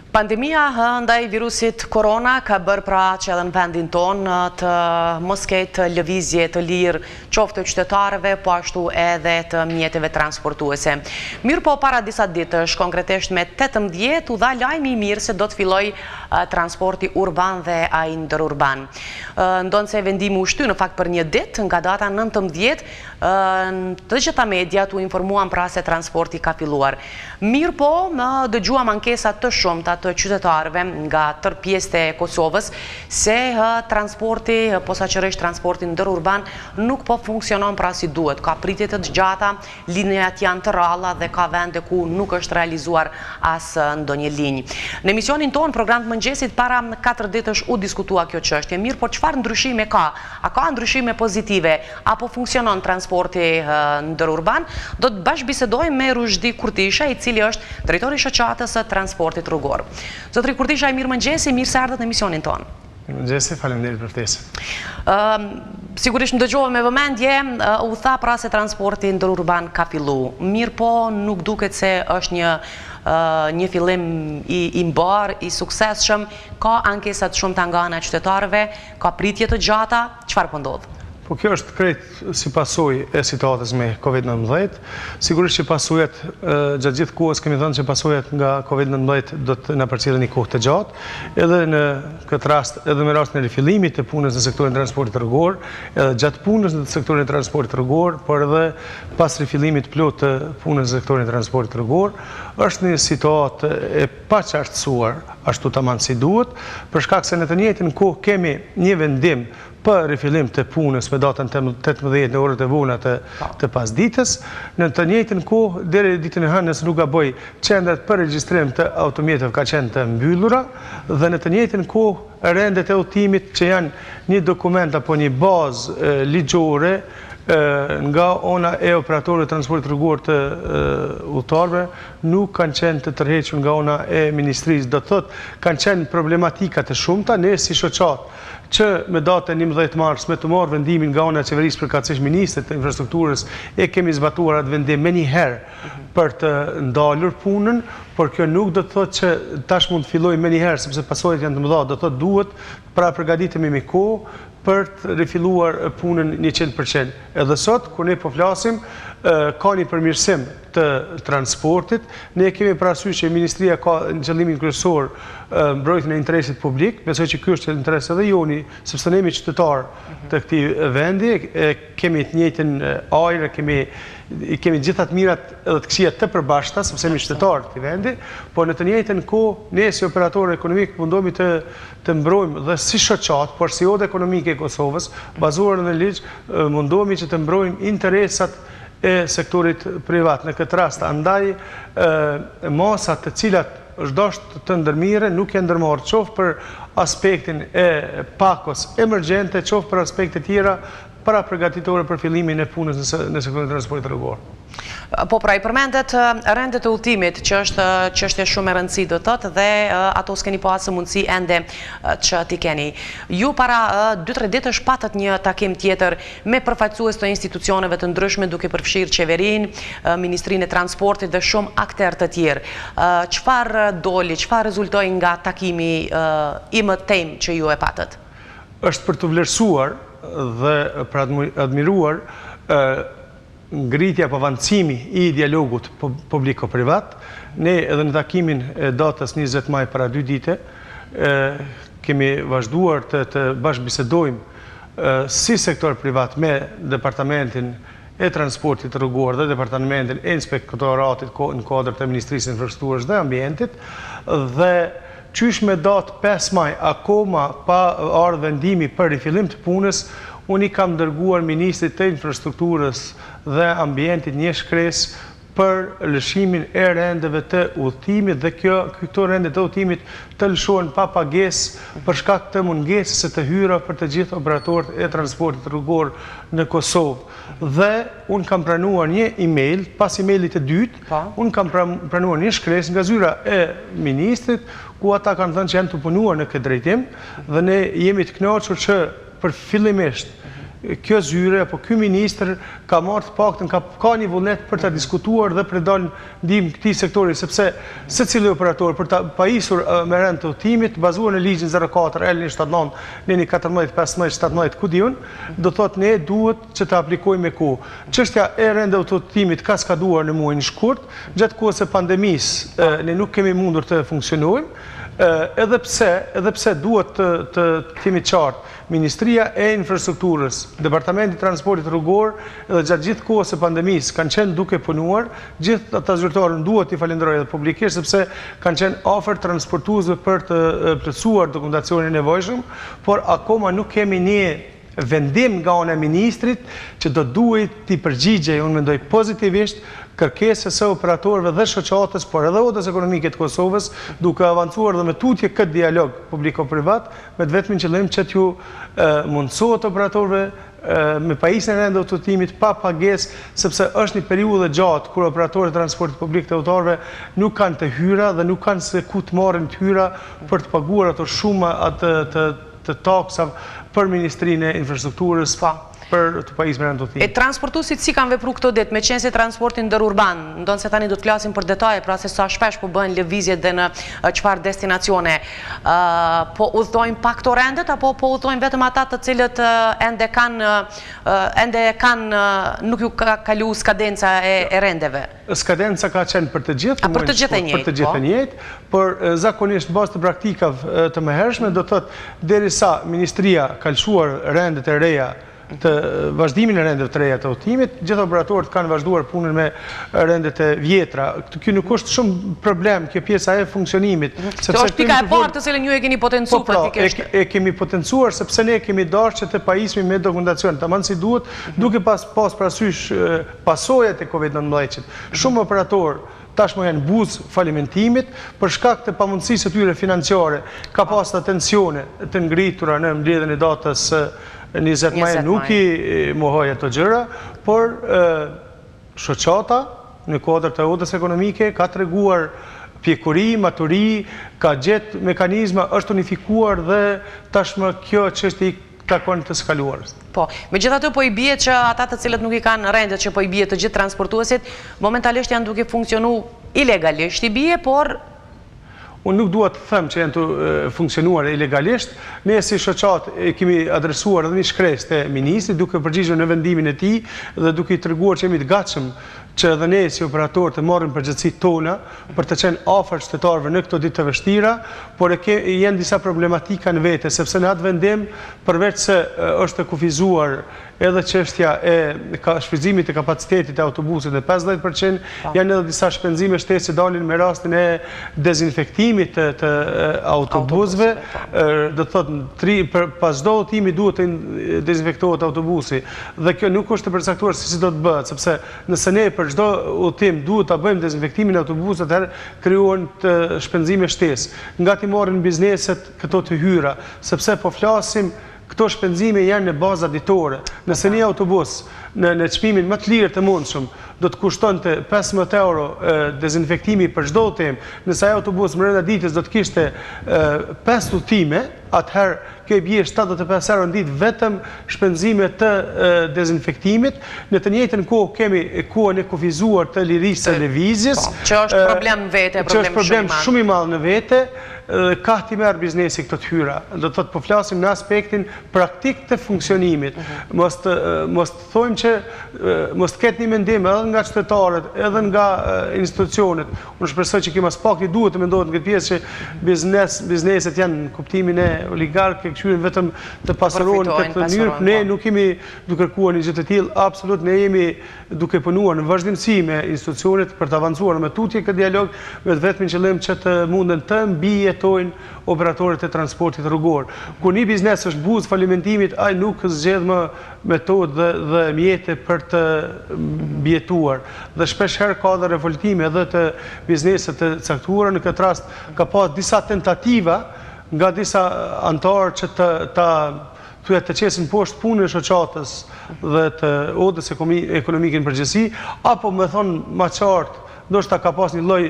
Pandemia ndaj virusit korona ka bërë pra që edhe në vendin tonë të mos ketë lëvizje të lirë qoftë të qytetarëve, po ashtu edhe të mjeteve transportuese. Mirë po para disa ditësh, konkretisht me 18, u dha lajmi i mirë se do të filloj transporti urban dhe ai ndërurban. Ndonë se vendimi u shty në fakt për një ditë, nga data 19, të gjitha mediat u informuan pra se transporti ka filluar. Mirë po, dëgjuam ankesat të shumta të qytetarëve nga tërë pjesët e Kosovës se transporti, posaçërisht transporti ndërurban, nuk po funksionon pra si duhet. Ka pritje të gjata, linjat janë të rralla dhe ka vende ku nuk është realizuar as ndonjë linjë. Në emisionin tonë, program të mëngjesit, para 4 ditësh u diskutua kjo çështje. Mirë, por çfarë ndryshime ka? A ka ndryshime pozitive apo funksionon transporti ndërurban? Do të bashkëbisedojmë me Ruzhdi Kurtishaj, i cili është drejtori i shoqatës së transportit rrugor. Zotri Kurtishaj, mirë mëngjesi, mirë se ardhët në emisionin tonë. Mirë mëngjesi, faleminderit për ftesën. Sigurisht më dëgjova me vëmendje, u tha pra se transporti ndërurban ka fillu. Mirë po, nuk duket se është një fillim i mbar, i suksesshëm. Ka ankesat shumta nga ana e qytetarëve, ka pritje të gjata, çfarë po ndodh? Po kjo është krejt si pasojë e situatës me COVID-19. Sigurisht që pasojat gjatë gjithë kohës kemi thënë që pasojat nga COVID-19 do të na përcjellin një kohë të gjatë, edhe në këtë rast, edhe me rastin e rifillimit të punës në sektorin e transportit rrugor, edhe gjatë punës në sektorin e transportit rrugor, por edhe pas rifillimit plot të punës në sektorin e transportit rrugor, është një situatë e paqartësuar ashtu tamam si duhet, për shkak se në të njëjtën kohë kemi një vendim për rifillim të punës me datën 18 në orët e vona të pasdites. Në të njëjtën kohë, deri ditën e hënës nuk gaboj, qendrat për regjistrim të automjeteve ka qenë të mbyllura dhe në të njëjtën kohë rendet e udhëtimit që janë një dokument apo një bazë ligjore nga ona e operatorëve të transportit rrugor të udhëtarëve nuk kanë qenë të tërhequr nga ona e ministrisë. Do të thotë, kanë qenë problematika të shumta, ne si shoqatë që me datën 11 mars me të marrë vendimin nga ona e qeverisë përkatësisht ministrit të infrastrukturës e kemi zbatuar atë vendim me njëherë për të ndalur punën, por kjo nuk do të thotë që tash mund të fillojmë me njëherë sepse pasojat janë të mëdha, do të thotë duhet pra përgatitemi me kohë për të rifilluar punën 100%. Edhe sot, kur ne po flasim, ka një përmirësim të transportit. Ne kemi parasysh që Ministria ka në qëllimin kryesor mbrojtjen e interesit publik, besoj që ky është interes edhe joni, sepse ne jemi qytetar të këtij vendi, kemi të njëjtën ajër, kemi gjitha të mirat edhe të këqijat të përbashkëta, sepse jemi qytetar të këtij vendi, por në të njëjtën kohë ne si operator ekonomik mundohemi të mbrojmë dhe si shoqatë, por si odë ekonomike e Kosovës, bazuar në ligj, mundohemi që të mbrojmë interesat e sektorit privat. Në këtë rast, andaj masat të cilat është dashur të ndërmirë nuk janë ndërmarrë qoftë për aspektin e pakos emergjente, qoftë për aspekte tjera para përgatitore për fillimin e punës në sektorin e transportit rrugor. Po pra, i përmendet rendet e udhëtimit, që është çështje shumë e rëndësishme do thotë, dhe ato s'keni pas mundësi ende që t'i keni. Ju para 2-3 ditësh patët një takim tjetër me përfaqësues të institucioneve të ndryshme, duke përfshirë qeverinë, Ministrinë e Transportit dhe shumë aktorë të tjerë. Çfarë doli, çfarë rezultoi nga takimi i mëtejm që ju e patët? Është për të vlerësuar dhe për admiruar ngritja apo avancimi i dialogut publiko-privat. Ne edhe në takimin e datës 20 maj para 2 dite kemi vazhduar të bashkëbisedojmë si sektor privat me Departamentin e Transportit rrugor dhe Departamentin e Inspektoratit në kuadër të Ministrisë së Infrastrukturës dhe Ambientit, dhe qysh me datë 5 maj akoma pa ardhur vendimi për rifillim të punës, unë i kam dërguar Ministrit të Infrastrukturës dhe Ambientit një shkresë për lëshimin e rendeve të udhëtimit dhe këto rende të udhëtimit të lëshohen pa pagesë për shkak të mungesës të hyra për të gjithë operatorët e transportit rrugor në Kosovë. Dhe unë kam pranuar një email, pas emailit të dytë, unë kam pranuar një shkresë nga zyra e Ministrit, ku ata kanë thënë që janë të punuar në këtë drejtim, dhe ne jemi të kënaqur që për fillimisht kjo zyre apo ky ministër ka marrë të paktën ka një vullnet për ta diskutuar dhe për të dalë ndihmë këtij sektori, sepse secili operator për ta pajisur me rend të udhëtimit bazuar në ligjin 04 L179 në 14 15 17 ku diun, do thotë ne duhet që të aplikojmë me kohë. Çështja e rendeve të udhëtimit ka skaduar në muajin shkurt, gjatë kohës së pandemisë ne nuk kemi mundur të funksionojmë. Edhe pse duhet të kemi qartë, Ministria e Infrastrukturës, Departamenti i Transportit rrugor dhe gjatë gjithë kohës së pandemisë kanë qenë duke punuar, gjithë ata zyrtarë duhet t'i falenderoj edhe publikisht sepse kanë qenë afër transportuesve për të plotësuar dokumentacionin e nevojshëm, por akoma nuk kemi një vendim nga ana e ministrit që do duhet t'i përgjigjej, unë mendoj pozitivisht, kërkesës së operatorëve dhe shoqates, por edhe odës ekonomike të Kosovës, duke avancuar dhe me tutje këtë dialog publiko-privat, me të vetmin qëllim që t'ju mundësohet operatorëve me pajisjen e rendeve të udhëtimit pa pagesë, sepse është një periudhë gjatë kur operatorët e transportit publik të udhëtarëve nuk kanë të hyra dhe nuk kanë se ku të marrin të hyra për të paguar ato shuma të taksa për Ministrinë e Infrastrukturës për të pajisur me rend të udhëtimit. Transportuesit si kanë vepruar këto ditë me qenë se transporti ndërurban, ndonë se tani do të flasim për detaje, pra se sa shpesh po bëhen lëvizje dhe në çfarë destinacione. Po udhtojnë pak këto rendet apo po udhtojnë vetëm ata të cilët ende kanë nuk ju ka kalu skadenca e rendeve? Skadenca ka qenë për të gjithë, për të gjithë e njëjtë, por zakonisht bazë të praktikave të mëhershme do thotë derisa Ministria ka lëshuar rendet e reja të vazhdimin e rendeve të reja të udhëtimit, gjithë operatorët kanë vazhduar punën me rendet e vjetra. Kjo nuk është shumë problem, kjo pjesa e funksionimit. Kjo është pika e parë të cilën ju e keni potencuar praktikisht. E kemi potencuar sepse ne kemi dashur që të pajismi me dokumentacion, tamam si duhet, duke pas parasysh pasojat e COVID-19. Shumë operatorë tashmë janë buzë falimentimit për shkak të pamundësisë së tyre financiare, ka pasur tensione të ngritura në mbledhjen e datës 20 maj nuk i mohoj ato gjëra, por shoqata në kuadër të odës ekonomike ka treguar pjekuri, maturi, ka gjetë mekanizma, është unifikuar dhe tashmë kjo çështje takon të skaluar. Po, megjithatë po i bie që ata të cilët nuk i kanë rendet, që po i bie të gjithë transportuesit, momentalisht janë duke funksionu ilegalisht i bie, por unë nuk dua të them që janë të funksionuar ilegalisht, ne si shoqat kemi adresuar edhe një shkresë te ministri duke përgjigjur në vendimin e tij dhe duke i treguar që jemi të gatshëm që edhe ne si operatorë të marrim përgjegjësitë tona për të qenë afër qytetarëve në këto ditë të vështira, por janë disa problematika në vete, sepse në atë vendim, përveç se është të kufizuar edhe çështja e shfrytëzimit të kapacitetit të autobusit në 50%, janë edhe disa shpenzime shtesë që dalin me rastin e dezinfektimit të autobusëve, do të thotë pas çdo udhëtimi duhet të dezinfektohet autobusi, dhe kjo nuk është të përcaktuar se si do të bëhet, sepse nëse ne për çdo udhëtim duhet ta bëjmë dezinfektimin e autobusit, atëherë krijohen të shpenzime shtesë. Nga ti marrin bizneset këto të hyra, sepse po flasim këto shpenzime janë në bazë ditore. Nëse një autobus në çmimin më të lirë të mundshëm do të kushtonte 15 euro dezinfektimi për çdo udhëtim, nëse ai autobus brenda ditës do të kishte 5 udhëtime, atëherë kjo i bie 75 euro në ditë vetëm shpenzime të dezinfektimit. Në të njëjtën kohë kemi kohën e kufizuar të lirisë së lëvizjes, që është problem vete, problem shumë i madh në vete. Ka ti merr biznesi këto të hyra. Do të thotë po flasim në aspektin praktik të funksionimit. Mos të thojmë që mos të ketë një mendim edhe nga qytetarët, edhe nga institucionet. Unë shpresoj që kimas pak i duhet të mendohet në këtë pjesë që bizneset janë në kuptimin e oligarkë, këshyrin vetëm të pasurohen këtë mënyrë. Ne nuk jemi duke kërkuar një gjë të tillë, absolut ne jemi duke punuar në vazhdimsi me institucionet për të avancuar me tutje këtë dialog me vetmin qëllim që të munden të mbijetojnë operatorët e transportit rrugor. Kur një biznes është buzë falimentimit, ai nuk zgjedh më metodë dhe mjete për të mbijetuar. Dhe shpesh herë ka dhe revoltime edhe të bizneset të caktuara. Në këtë rast ka pas disa tentativa nga disa antarë që të qesin poshtë punën e shoqatës dhe të odës ekonomike në përgjithësi, apo me thonë ma qartë ndoshta ka pas një lloj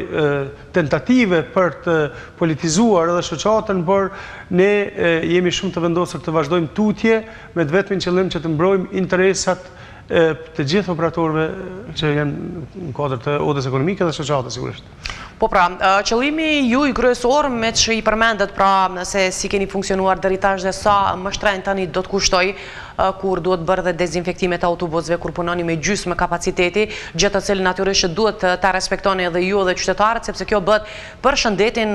tentative për të politizuar edhe shoqatën, por ne jemi shumë të vendosur të vazhdojmë tutje me të vetmin qëllim që të mbrojmë interesat të gjithë operatorëve që janë në kuadër të odës ekonomike dhe shoqatës sigurisht. Po pra, qëllimi juj kryesor me që i përmendet pra se si keni funksionuar deri tash dhe sa më shtrenjtë tani do të kushtoj kur duhet bërë dhe dezinfektimet autobusëve, kur punoni me gjysmë kapaciteti, gjë të cilën natyrisht duhet ta respektoni edhe ju dhe qytetarët, sepse kjo bëhet për shëndetin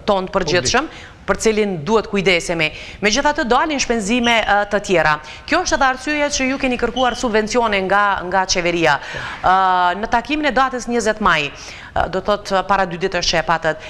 ton të përgjithshëm, për cilin duhet kujdesemi. Megjithatë dalin shpenzime të tjera. Kjo është edhe arsyeja që ju keni kërkuar subvencione nga qeveria. Në takimin e datës 20 maj, do thot para 2 ditësh që e patët,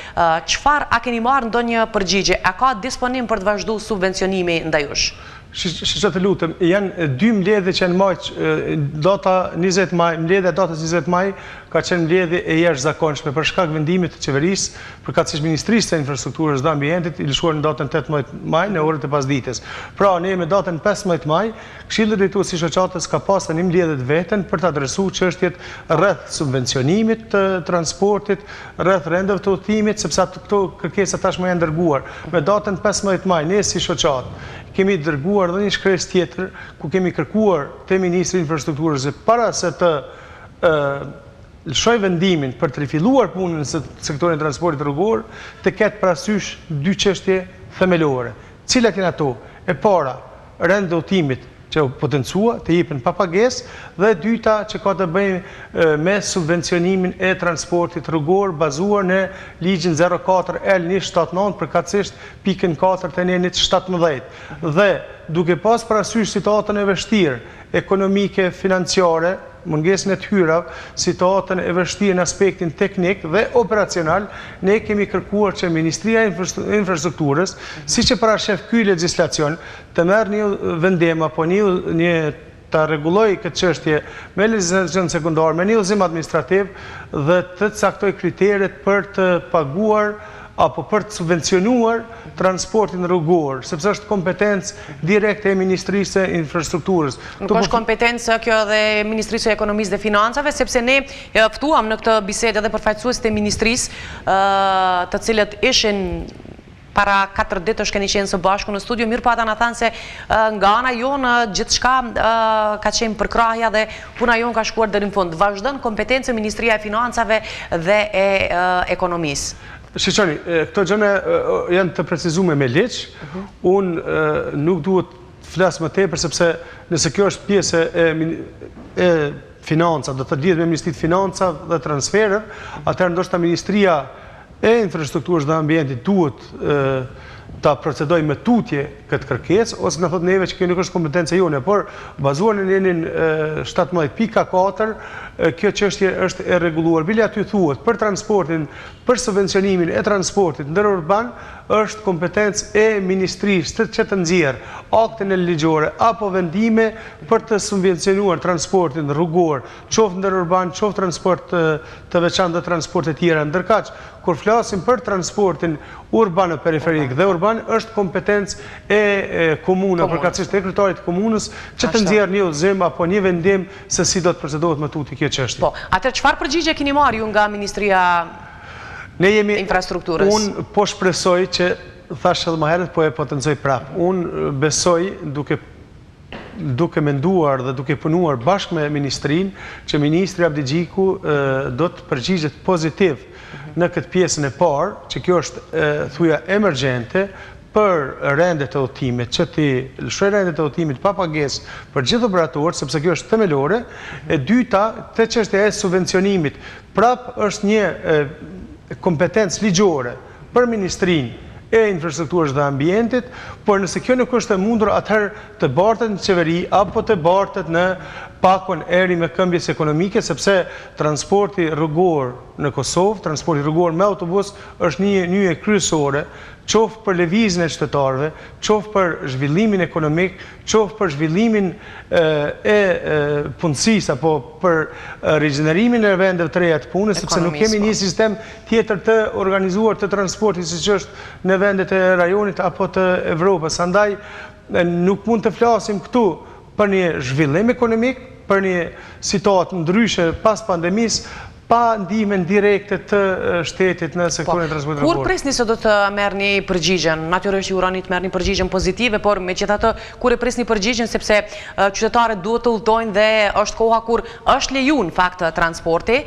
çfarë a keni marrë ndonjë përgjigje? A ka disponim për të vazhduar subvencionimi ndaj jush? Që të lutem, janë 2 mbledhje që janë marrë data 20 maj, mbledhja datës 20 maj ka qenë mbledhje e jashtëzakonshme për shkak vendimit të qeverisë, përkatësisht Ministrisë së Infrastrukturës dhe Ambientit, i lëshuar në datën 18 maj në orët e pasdites. Pra, ne me datën 15 maj, Këshilli Drejtues i Shoqatës ka pasur një mbledhje të vetën për të adresuar çështjet rreth subvencionimit të transportit, rreth rendeve të udhëtimit, sepse këto kërkesa tashmë janë dërguar. Me datën 15 maj, ne si shoqatë kemi dërguar dhe një shkresë tjetër ku kemi kërkuar te Ministri i Infrastrukturës para se të lëshoj vendimin për të rifilluar punën në sektorin e transportit rrugor, të ketë parasysh 2 çështje themelore. Cilat janë ato? E para, rend e udhëtimit që u potencua të jepen pa pagesë, dhe e dyta që ka të bëjë me subvencionimin e transportit rrugor bazuar në ligjin 04L179 përkatësisht pikën 4 të nenit 17. Dhe duke pas parasysh situatën e vështirë ekonomike, financiare, mungesën e të hyrav, situatën e vështirë në aspektin teknik dhe operacional, ne kemi kërkuar që Ministria e Infrastrukturës, si që parashef ky legjislacion, të merr një vendim apo një ta rregulloj këtë çështje me legjislacion sekondar, me një udhëzim administrativ dhe të caktoj kriteret për të paguar apo për të subvencionuar transportin rrugor, sepse është kompetencë direkte e Ministrisë së Infrastrukturës. Nuk është kompetencë kjo dhe Ministrisë së Ekonomisë dhe Financave, sepse ne ftuam në këtë bisedë edhe përfaqësuesit e Ministrisë, të cilët ishin para 4 ditësh keni qenë së bashku në studio, mirë pata na thanë se nga ana jonë gjithçka ka qenë përkrahja dhe puna jonë ka shkuar deri në fund. Vazhdon kompetencë Ministria e Financave dhe e Ekonomisë. Shiqoni, këto gjëne janë të precizume me ligj, unë nuk duhet flas më tepër, sepse nëse kjo është pjesë e financa, do të lidhet me Ministrinë e Financave dhe transfereve, atëherë ndoshta Ministria e Infrastrukturës dhe Ambientit duhet ta procedoj me tutje këtë kërkesë, ose në thot neve që kjo nuk është kompetencë jone, por bazuar në nenin 17.4, kjo çështje është e rregulluar. Bile aty thuhet për transportin, për subvencionimin e transportit ndërurban është kompetencë e Ministrisë që të nxjerrë akte në ligjore apo vendime për të subvencionuar transportin rrugor, qoftë ndërurban, qoftë transport të veçantë dhe transporte tjera. Ndërkaq, kur flasim për transportin urban e periferik dhe urban, është kompetencë e komuna, përkatësisht e kryetarit të komunës, që të nxjerrë një udhëzim apo një vendim se si do të procedohet më tutje kjo çështje. Po, atëherë çfarë përgjigje keni marrë ju nga Ministria e Infrastrukturës? Unë po shpresoj që, thash edhe më herët, po e potencoj prapë. Unë besoj, duke menduar dhe duke punuar bashkë me Ministrinë, që Ministri Abdi Gjiku do të përgjigjet pozitiv në këtë pjesën e parë, që kjo është thuja emergjente, për rendet e udhëtimit, që ti lëshoj rendet e udhëtimit pa pagesë për gjithë operatorët, sepse kjo është themelore. E dyta, te çështja e subvencionimit, prap është një kompetencë ligjore për Ministrinë e Infrastrukturës dhe Ambientit, por nëse kjo nuk është e mundur, atëherë të bartet në qeveri apo të bartet në pakon eri me këmbjes ekonomike, sepse transporti rrugor në Kosovë, transporti rrugor me autobus është një nyje kryesore, qoftë për lëvizjen e qytetarëve, qoftë për zhvillimin ekonomik, qoftë për zhvillimin e punësisë apo për rigjenerimin e vendeve të reja të punës, sepse nuk kemi një sistem tjetër të organizuar të transportit siç është në vendet e rajonit apo të Evropës. Andaj nuk mund të flasim këtu për një zhvillim ekonomik, për një situatë ndryshe pas pandemisë, pa ndihmën direkte të shtetit në sektorin e transportit rrugor. Kur prisni se do të merrni përgjigjen? Natyrisht ju uroni të merrni përgjigjen pozitive, por megjithatë kur e prisni përgjigjen sepse qytetarët duhet të udhtojnë dhe është koha kur është lejuar në fakt transporti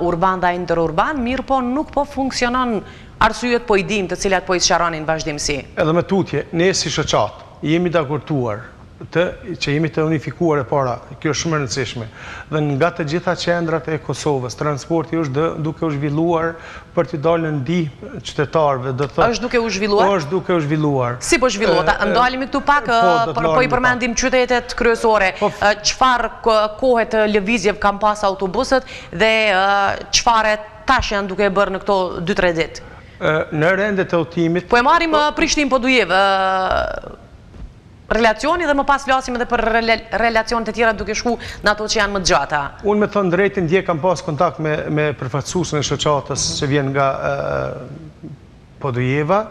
urban dhe interurban, mirë po nuk po funksionon arsyet po i dim të cilat po i sqaronin vazhdimsi. Edhe me tutje, ne si shoqat jemi të akortuar që jemi të unifikuar e para, kjo është shumë e rëndësishme. Dhe nga të gjitha qendrat e Kosovës, transporti është duke u zhvilluar për të dalë në ndihmë qytetarëve. Është duke u zhvilluar? Është duke u zhvilluar. Si po zhvilluar? Ndalemi këtu pak, po i përmendim qytetet kryesore. Çfarë kohe të lëvizjev kanë pas autobuset dhe çfarë tash janë duke bërë në këto 2-3 ditë? Në rendet e udhëtimit. Po e marrim Prishtinë Podujev. Relacioni dhe më pas flasim edhe për relacionet e tjera duke shku në ato që janë më gjata. Unë me thënë drejtin dje kam pas kontakt me përfaqësuesin e shoqatës që vjen nga Podujeva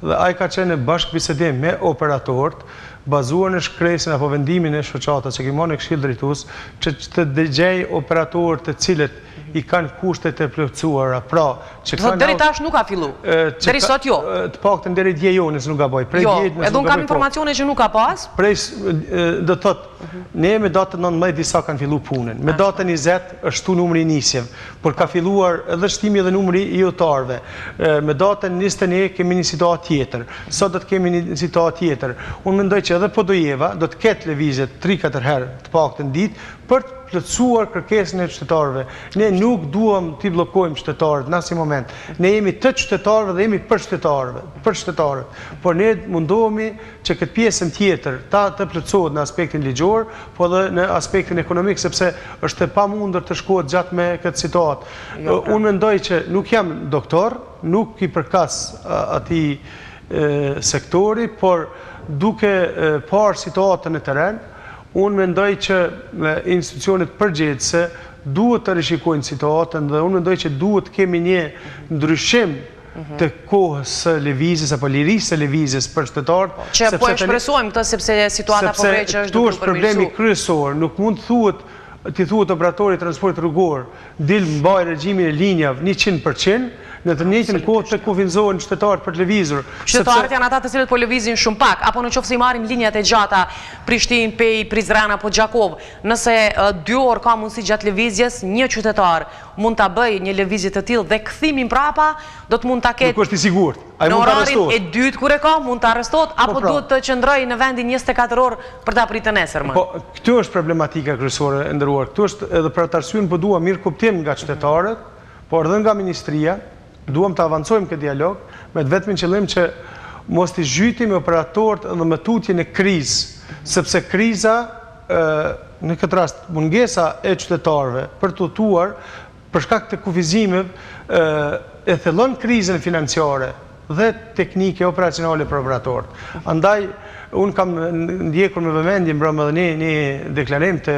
dhe ai ka qenë bashkë bisedim me operatorët bazuar në shkresën apo vendimin e shoqatës që kemi marrë në Këshill Drejtues që të dëgjej operatorët të cilët i kanë kushtet e plotësuara, pra që kanë deri tash nuk ka fillu. Deri sot jo. Të paktën deri dje jo, nëse nuk gaboj. Jo, edhe unë kam informacione që nuk ka pas. Do thotë, ne me datën 19 disa kanë fillu punën. Me datën 20 është tu numri i nisjeve, por ka filluar edhe shtimi dhe numri i udhëtarëve. Me datën 21 kemi një situatë tjetër. Sot do të kemi një situatë tjetër. Unë mendoj që edhe Podujeva do të ketë lëvizje 3-4 herë të paktën ditë për të plotësuar kërkesën e qytetarëve. Ne nuk duam t'i bllokojmë qytetarët në asnjë moment. Ne jemi të qytetarëve dhe jemi për qytetarët. Por ne mundohemi që këtë pjesën tjetër të plotësohet në aspektin ligjor, po edhe në aspektin ekonomik, sepse është e pamundur të shkohet gjatë me këtë situatë. Unë mendoj që nuk jam doktor, nuk i përkas atij sektori, por duke parë situatën e terren, unë mendoj që institucionet përgjegjëse duhet të rishikojnë situatën dhe unë mendoj që duhet kemi një ndryshim të kohës së lëvizjes apo lirisë së lëvizjes për qytetarët. Që po e shpresojmë këtë sepse situata po vrej që është duke është problemi kryesor, nuk mund t'i thuhet operatorit transportit rrugor, dil mbaj regjimin e linjave 100%, në të njëjtën kohë të kufizohen qytetarët për të lëvizur. Qytetarët janë ata të cilët po lëvizin shumë pak, apo në qoftë se i marrim linjat e gjata Prishtinë, Pej, Prizren apo Gjakov, nëse 2 orë ka mundësi gjatë lëvizjes, një qytetar mund ta bëjë një lëvizje të tillë dhe kthimin prapa do të mund ta ketë. Nuk është i sigurt. Ai mund të arrestohet. Në orarin e dytë kur e ka, mund të arrestohet apo duhet të qëndrojë në vendin 24 orë për ta pritur nesërmën. Po, kjo është problematika kryesore e nderuar. Këtu është edhe për atë arsye po dua mirë kuptim nga qytetarët, por edhe nga ministria. Duam të avancojmë këtë dialog me të vetmin qëllim që mos t'i zhytim operatorët edhe me tutje në krizë, sepse kriza, në këtë rast, mungesa e qytetarëve për të udhëtuar për shkak të kufizimeve e thellon krizën financiare dhe teknike operacionale për operatorët. Andaj, unë kam ndjekur me vëmendje mbrëmë edhe një deklarim të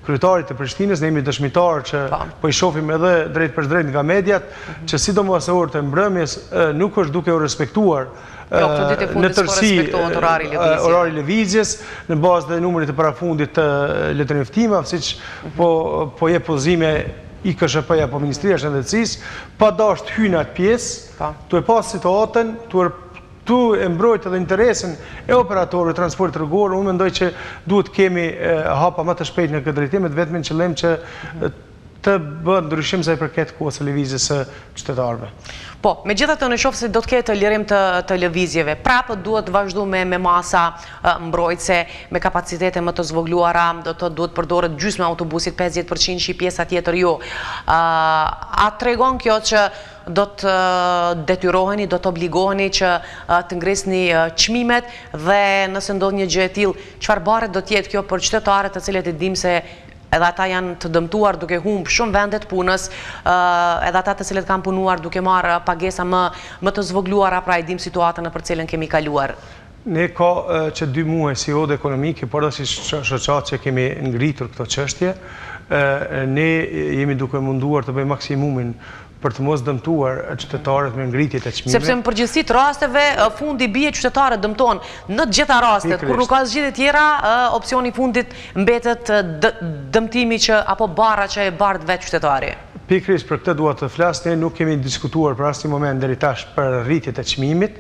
kryetarit të Prishtinës, ne jemi dëshmitarë që po i shohim edhe drejt për drejt nga mediat, që sidomos e orët e mbrëmjes nuk është duke u respektuar në tërësi orari lëvizjes, në bazë dhe numrit të parafundit të letërnjoftimave, siç po jep pozime i KSHP-ja apo Ministria e Shëndetësisë, pa dashur hyjnë atë pjesë, tu e pas situatën, tu e mbrojtë edhe interesin e operatorëve transportit rrugor, unë mendoj që duhet kemi hapa më të shpejt në këtë drejtim, të vetmin qëllim që të bëhet ndryshim sa i përket kohës së lëvizjes së qytetarëve. Po, megjithatë në qoftë se do të ketë lirim të lëvizjeve, prapë duhet vazhdu me masa mbrojtëse, me kapacitete më të zvogluara, duhet përdoret gjysma autobusit, 50% që i pjesa tjetër jo. A tregon kjo që do të detyroheni, do të obligoheni që të ngrisni çmimet dhe nëse ndodh një gjë e tillë, çfarë barret do të jetë kjo për qytetarët të cilët e dim se edhe ata janë të dëmtuar duke humbur shumë vende të punës, edhe ata të cilët kanë punuar duke marrë pagesa më të zvogluara, pra e dim situatën për cilën kemi kaluar. Ne ka që 2 muaj si odë ekonomike, por edhe si shoqat që kemi ngritur këto çështje, ne jemi duke munduar të bëjmë maksimumin për të mos dëmtuar qytetarët me ngritjet e çmimeve. Sepse në përgjithësi të rasteve fundi bie qytetarët dëmton. Në të gjitha rastet, kur nuk ka zgjidhje tjera, opsioni fundit mbetet dëmtimi që apo barra që e bardh vetë qytetari. Pikërisht për këtë dua të flas, ne nuk kemi diskutuar për asnjë moment deri tash për rritjet e çmimit,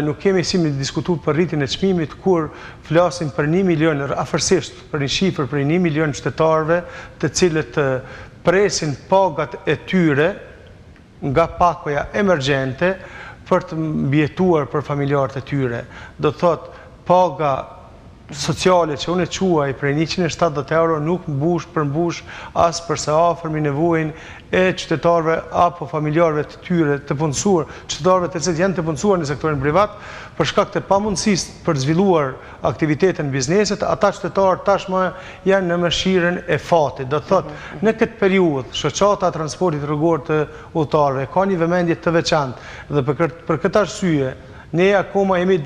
nuk kemi si me diskutuar për rritjen e çmimit kur flasim për 1 milion, afërsisht për një shifër për 1 milion qytetarëve, të cilët presin pagat e tyre nga pakoja emergjente për të mbijetuar për familjarët e tyre. Do të thotë paga sociale që unë e quaj prej 170 euro nuk përmbush as përse afërmi nevojën e qytetarëve apo familjarëve të tyre të punësuar, qytetarëve të cilët janë të punësuar në sektorin privat, për shkak të pamundësisë për të zhvilluar aktivitetin bizneset, ata qytetarë tashmë janë në mëshirën e fatit. Do të thotë, në këtë periudhë, shoqata transportit rrugor të udhëtarëve ka një vëmendje të veçantë dhe për këtë arsye ne akoma jemi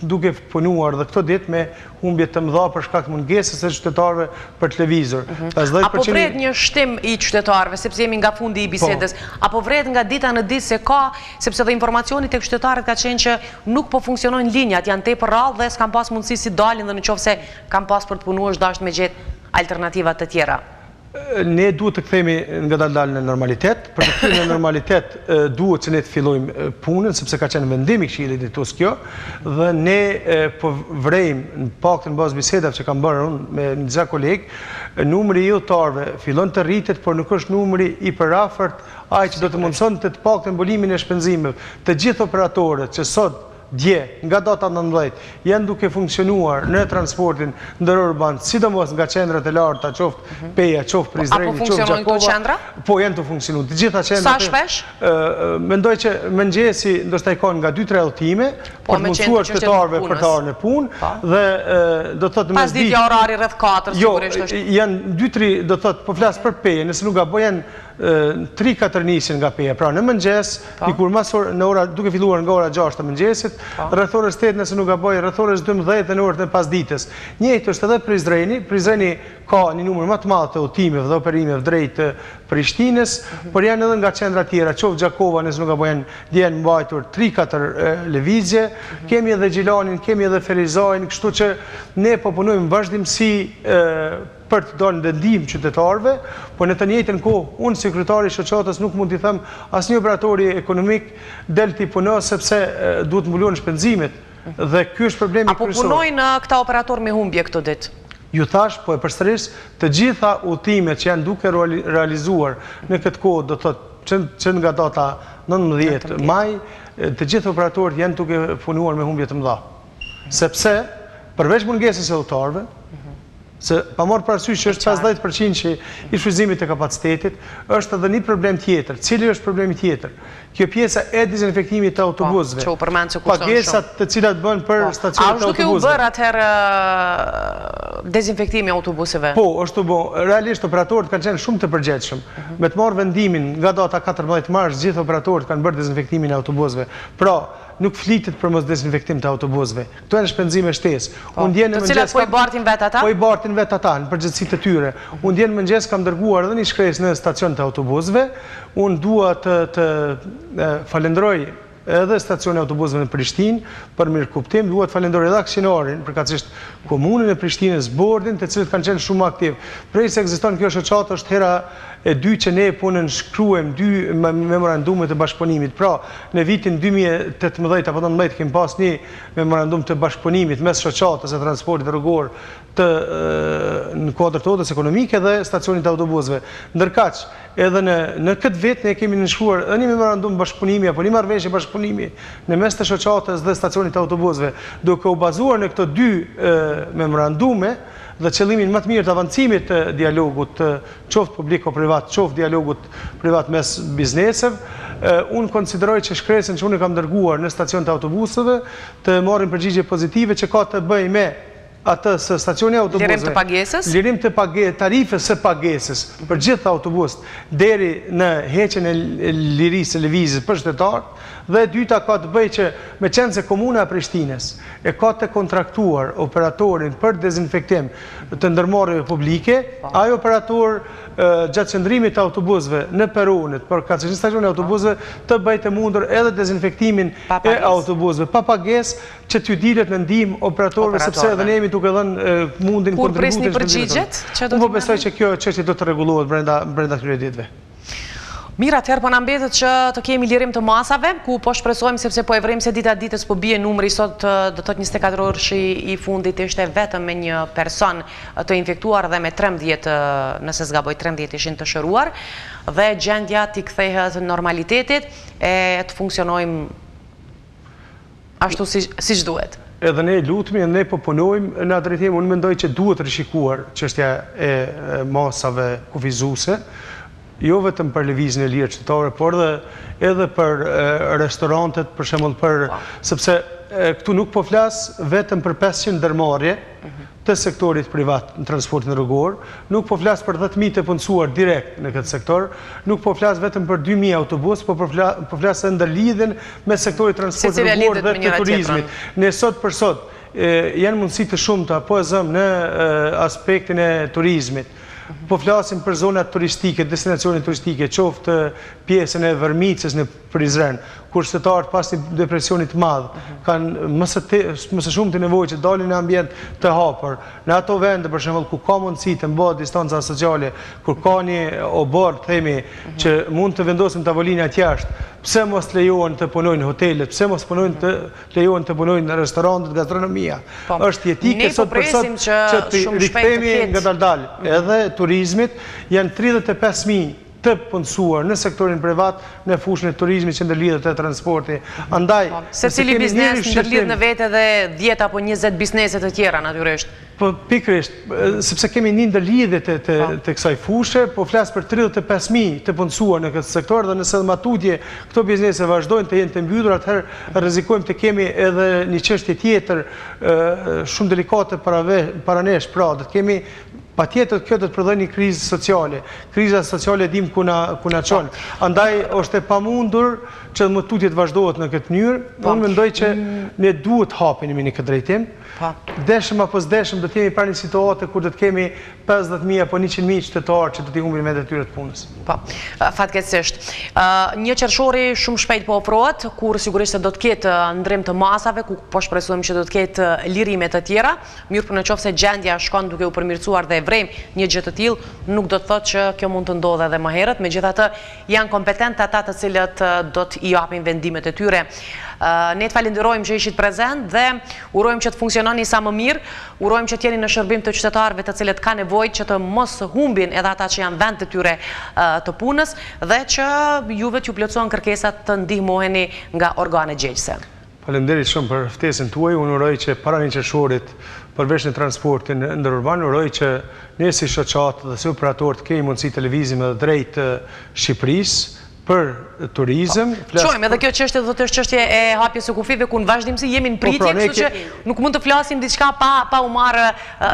duke punuar dhe këto ditë me humbje të mëdha për shkak të mungesës së qytetarëve për televizor. Apo vret një shtim i qytetarëve, sepse jemi nga fundi i bisedës, apo vret nga dita në ditë se ka, sepse dhe informacioni tek qytetarët ka qenë që nuk po funksionojnë linjat, janë tepër rrallë dhe s'kan pas mundësi si dalin dhe nëse kanë pas për të punuar dashur me gjetë alternativat të tjera. Ne duhet të kthehemi nga dalë në normalitet. Për të kthyer në normalitet duhet që ne të fillojmë punën, sepse ka qenë vendim i Këshillit drejtues kjo, dhe ne po vrejmë në paktën bazë bisedave që kam bërë unë me disa kolegë, numri i udhëtarëve fillon të rritet, por nuk është numri i përafërt ai që do të mundson të paktën mbolimin e shpenzimeve. Të gjithë operatorët që sot dje, nga data 19, janë duke funksionuar në transportin ndërurban, sidomos nga qendrat e larta, qoftë Peja, qoftë Prizreni, qoftë Gjakova. Apo funksionojnë këto qendra? Po, janë të funksionuar. Të gjitha qendrat. Sa shpesh? Mendoj që mëngjesi ndoshta i kanë nga 2-3 udhëtime për të mundsuar qytetarëve për të ardhur në punë dhe do thotë pas ditja orari rreth 4 sigurisht është. Janë 2-3, do thotë po flas për Peje, nëse nuk gaboj janë 3-4 nisin nga Peja. Pra në mëngjes, dikur në ora duke filluar nga ora 6 të mëngjesit, rreth orës 8 nëse nuk gaboj, rreth orës 12 në orët e pasdites. Njëjtë është edhe Prizreni. Prizreni ka një numër më të madh të udhëtimeve dhe operimeve drejt Prishtinës, por janë edhe nga qendra tjera, qoftë Gjakova, nëse nuk gaboj janë mbajtur 3-4 lëvizje, kemi edhe Gjilanin, kemi edhe Ferizajin, kështu që ne po punojmë vazhdimsi për të dalë në ndihmë qytetarëve, por në të njëjtën kohë unë si kryetari i shoqatës nuk mund t'i them asnjë operatori ekonomik del t'i punon sepse duhet mbulon shpenzimet dhe ky është problemi kryesor. Apo punojnë këta operator me humbje këto ditë? Ju thash, po e përsëris, të gjitha udhëtimet që janë duke realizuar në këtë kohë, do thotë që nga data 19 maj, të gjithë operatorët janë duke punuar me humbje të mëdha. Sepse përveç mungesës së udhëtarëve, se pa marrë parasysh që është 50% që i shfrytëzimit të kapacitetit, është edhe një problem tjetër. Cili është problemi tjetër? Kjo pjesa e dezinfektimit të autobusëve. Që u përmend se kushton shumë. Pagesat të cilat bën për stacionet e autobusëve. A është duke u bërë atëherë dezinfektimi i autobusëve? Po, është u bë. Realisht operatorët kanë qenë shumë të përgjegjshëm. Me të marrë vendimin nga data 14 mars, gjithë operatorët kanë bërë dezinfektimin e autobusëve. Pra, nuk flitet për mos dezinfektim të autobusëve. Këto janë shpenzime shtesë. Të cilat po i bartin vetë ata? Po i bartin vetë ata, në përgjithësi të tyre. Unë ndjen mëngjes kam dërguar edhe një shkresë në stacion të autobusëve. Unë dua të falenderoj edhe stacioni autobusëve në Prishtinë për mirëkuptim, dua të falenderoj edhe aksionarin, përkatësisht komunën e Prishtinës, bordin, të cilët kanë qenë shumë aktiv. Prej se ekziston kjo shoqatë është hera e dy që ne punën shkruajmë 2 memorandume të bashkëpunimit. Pra, në vitin 2018 apo 2019 kemi pas një memorandum të bashkëpunimit mes shoqatës e transportit rrugor në kuadër të odës ekonomike dhe stacionit të autobusëve. Ndërkaq, edhe në këtë vit ne kemi nënshkruar edhe një memorandum bashkëpunimi apo një marrëveshje bashkëpunimi në mes të shoqatës dhe stacionit të autobusëve, duke u bazuar në këto 2 memorandume dhe qëllimin më të mirë të avancimit të dialogut qoftë publiko-privat, qoftë dialogut privat mes bizneseve, unë konsideroj që shkresën që unë kam dërguar në stacion të autobusëve të marrin përgjigje pozitive që ka të bëj me atë së stacioni autobusëve. Lirim të pagesës? Lirim të tarifës së pagesës për gjithë autobusët deri në heqjen e lirisë së lëvizjes për qytetarët. Dhe dyta ka të bëjë që me qenë se komuna e Prishtinës e ka të kontraktuar operatorin për dezinfektim të ndërmarrjeve publike, ai operator gjatë qëndrimit të autobusëve në peronet, për ka që një stacion e autobusëve të bëjë të mundur edhe dezinfektimin e autobusëve, pa pagesë që t'ju dilet në ndihmë operatorëve, sepse edhe ne jemi duke dhënë mundin kontributin. Kur prisni përgjigjet? Unë po besoj që kjo çështje do të rregullohet brenda këtyre ditëve. Mira, atëherë po na mbetet që të kemi lirim të masave, ku po shpresojmë sepse po e vrem se dita ditës po bie numri sot do të 24 orësh i fundit ishte vetëm me një person të infektuar dhe me 13, nëse zgaboj 13 ishin të shëruar dhe gjendja t'i kthehet normalitetit e të funksionojmë ashtu siç duhet. Edhe ne lutemi, ne po punojmë në atë drejtim, unë mendoj që duhet rishikuar çështja e masave kufizuese, jo vetëm për lëvizjen e lirë qytetare, por edhe për restorantet, për shembull sepse këtu nuk po flas vetëm për 500 ndërmarrje të sektorit privat në transportin rrugor, nuk po flas për 10.000 të punësuar direkt në këtë sektor, nuk po flas vetëm për 2.000 autobus, po flas edhe ndërlidhen me sektorin transportit rrugor dhe të turizmit. Ne sot për sot janë mundësi të shumta po e zëm në aspektin e turizmit. Po flasim për zonat turistike, destinacionet turistike, qoftë pjesën e Vërmicës në Prizren, kur qytetarët pas një depresionit madh kanë më së shumti nevojë që dalin në ambient të hapur. Në ato vende për shembull ku ka mundësi të mbahet distanca sociale, kur ka një obor, themi, që mund të vendosin tavolina jashtë, pse mos lejohen të punojnë hotelet, pse mos lejohen të punojnë në restorantet, gastronomia. Është jetike sot për sot që të rikthehemi ngadalë. Edhe turizmit janë 35.000 të punësuar në sektorin privat në fushën e turizmit që ndërlidhet e transporti. Andaj, secili biznes ndërlidhet në vete dhe 10 apo 20 biznese të tjera natyrisht. Po pikërisht, sepse kemi një ndërlidhje të kësaj fushë, po flas për 35.000 të punësuar në këtë sektor dhe nëse matutje këto biznese vazhdojnë të jenë të mbyllur, atëherë rrezikojmë të kemi edhe një çështje tjetër shumë delikate para nesh, pra do të kemi patjetër kjo do të prodhojë një krizë sociale. Kriza sociale dim ku na çon. Andaj është e pamundur që matutjet vazhdohet në këtë mënyrë. Unë mendoj që ne duhet hapemi në këtë drejtim. Deshëm apo s'deshëm do të jemi para një situate kur do të kemi 50.000 apo 100.000 qytetarë që do t'i humbin vendet e tyre të punës. Po, fatkeqësisht. Një qershori shumë shpejt po ofrohet, kur sigurisht se do të ketë ndrim të masave, ku po shpresojmë që do të ketë lirime të tjera. Mirë, por nëse gjendja shkon duke u përmirësuar dhe vrem një gjë të tillë, nuk do të thotë që kjo mund të ndodhe edhe më herët. Megjithatë, janë kompetentë ata të cilët do të i japin vendimet e tyre. Ne të falenderojmë që ishit prezent dhe urojmë që të funksiononi sa më mirë, urojmë që të jeni në shërbim të qytetarëve të cilët kanë nevojë që të mos humbin edhe ata që janë vend të tyre të punës dhe që juve t'ju plotësohen kërkesat të ndihmoheni nga organet gjegjëse. Faleminderit shumë për ftesën tuaj. Unë uroj që para një qershorit përveç në transportin ndërurban, uroj që ne si shoqatë dhe si operator të kemi mundësi të lëvizim edhe drejt Shqipërisë për turizëm. Shojmë, edhe kjo çështje do të është çështje e hapjes së kufive, ku në vazhdimsi jemi në pritje, kështu që nuk mund të flasim diçka pa u marrë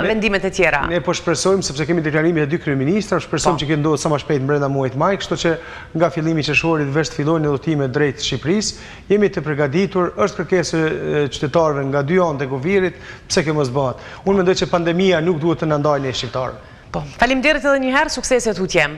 vendimet e tjera. Ne po shpresojmë, sepse kemi deklarimin e 2 kryeministra, shpresojmë që kjo ndodhet sa më shpejt brenda muajit maj, kështu që nga fillimi i qershorit veç të fillojnë udhëtimet drejt Shqipërisë, jemi të përgatitur, është kërkesë e qytetarëve nga 2 anë të kufirit, pse kjo mos bëhet. Unë mendoj që pandemia nuk duhet të na ndajë ne shqiptarëve. Po, faleminderit edhe një herë, suksese tutje.